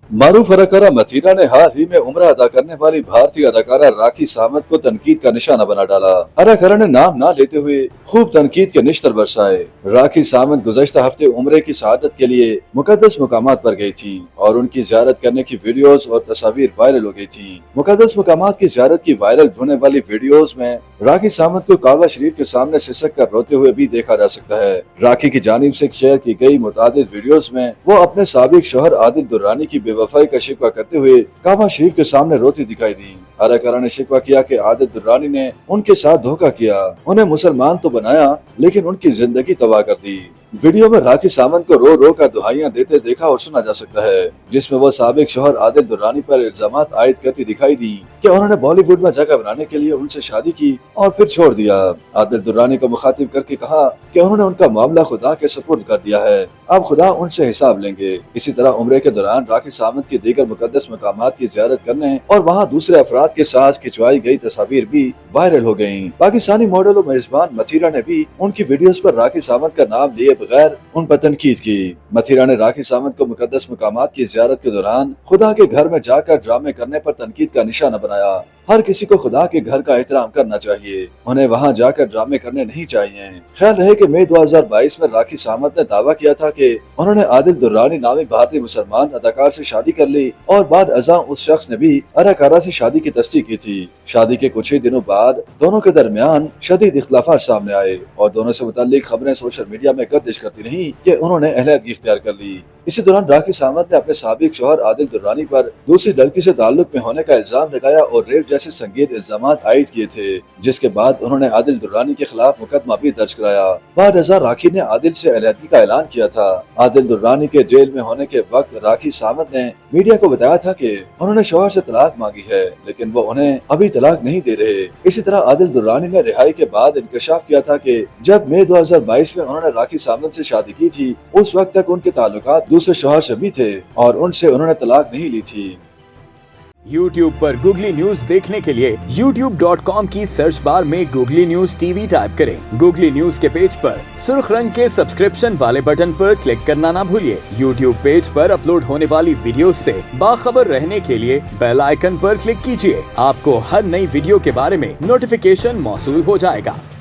मारूफ अदाकारा मथीरा ने हाल ही में उम्र अदा करने वाली भारतीय अदाकारा राखी सावंत को तनकीद का निशाना बना डाला। अदाकारा ने नाम ना लेते हुए खूब तनकीद के निश्तर बरसाए। राखी सावंत गुज़श्ता हफ्ते उम्रे की शहादत के लिए मुकद्दस मुकामात पर गई थी और उनकी ज़ियारत करने की वीडियोस और तस्वीर वायरल हो गई थी। मुकद्दस मुकामात की ज़ियारत की वायरल होने वाली वीडियोस में राखी सावंत को काबा शरीफ के सामने सिसक कर रोते हुए भी देखा जा सकता है। राखी की जानिब से शेयर की गई मुतादिद वीडियोस में वो अपने साबिक शौहर आदिल दुर्रानी की बेवफाई का शिकवा करते हुए काबा शरीफ के सामने रोती दिखाई दी। अदाकारा ने शिकवा किया कि आदिल दुर्रानी ने उनके साथ धोखा किया, उन्हें मुसलमान तो बनाया लेकिन उनकी जिंदगी तबाह कर दी। वीडियो में राखी सावंत को रो रो कर दुहाइयां देते देखा और सुना जा सकता है, जिसमें वो साबिक शौहर आदिल दुर्रानी पर इल्जामात आयद करती दिखाई दी कि उन्होंने बॉलीवुड में जगह बनाने के लिए उनसे शादी की और फिर छोड़ दिया। आदिल दुर्रानी को मुखातिब करके कहा कि उन्होंने उनका मामला खुदा के सुपुर्द कर दिया है, अब खुदा उनसे हिसाब लेंगे। इसी तरह उम्रे के दौरान राखी सावंत की दीगर मुकद्दस मकामात की ज़ियारत करने और वहाँ दूसरे अफराद के साथ खिंचवाई गई तस्वीर भी वायरल हो गयी। पाकिस्तानी मॉडल और मेजबान मथीरा ने भी उनकी वीडियोस पर राखी सावंत का नाम लिए बगैर उन पर तनकीद की। मथीरा ने राखी सावंत को मुकद्दस मकामात की ज़ियारत के दौरान खुदा के घर में जाकर ड्रामे करने पर तनकीद का निशाना बनाया। हर किसी को खुदा के घर का एहतराम करना चाहिए, उन्हें वहाँ जाकर ड्रामे करने नहीं चाहिए। ख्याल रहे कि मई 2022 में राखी सावंत ने दावा किया था कि उन्होंने आदिल दुर्रानी नामी भारतीय मुसलमान अदाकार से शादी कर ली और बाद अज़ां उस शख्स ने भी अदाकारा से शादी की तस्दीक की थी। शादी के कुछ ही दिनों बाद दोनों के दरमियान शदीद इख्तिलाफात सामने आए और दोनों से मुताल्लिक खबरें सोशल मीडिया में गर्दिश करती रही कि उन्होंने अहलियत इख्तियार कर ली। इसी दौरान राखी सावंत ने अपने साबिक शौहर आदिल दुर्रानी पर दूसरी लड़की से ताल्लुक में होने का इल्जाम लगाया और रेप जैसे संगीन इल्जामात आयद किए थे, जिसके बाद उन्होंने आदिल दुर्रानी के खिलाफ मुकदमा भी दर्ज कराया। बाद अज़ां राखी ने आदिल से अलहदगी का ऐलान किया था। आदिल दुर्रानी के जेल में होने के वक्त राखी सावंत ने मीडिया को बताया था कि उन्होंने शौहर से तलाक मांगी है, लेकिन वो उन्हें अभी तलाक नहीं दे रहे। इसी तरह आदिल दुर्रानी ने रिहाई के बाद इंकशाफ किया था कि जब मई 2022 में उन्होंने राखी सावंत से शादी की थी, उस वक्त तक उनके ताल्लुकात दूसरे शौहर से भी थे और उनसे उन्होंने तलाक नहीं ली थी। YouTube पर गूगली न्यूज देखने के लिए youtube.com की सर्च बार में गूगली न्यूज टीवी टाइप करें। गूगली न्यूज के पेज पर सुर्ख रंग के सब्सक्रिप्शन वाले बटन पर क्लिक करना ना भूलिए। YouTube पेज पर अपलोड होने वाली वीडियोस से बाखबर रहने के लिए बेल आइकन पर क्लिक कीजिए। आपको हर नई वीडियो के बारे में नोटिफिकेशन मौसूल हो जाएगा।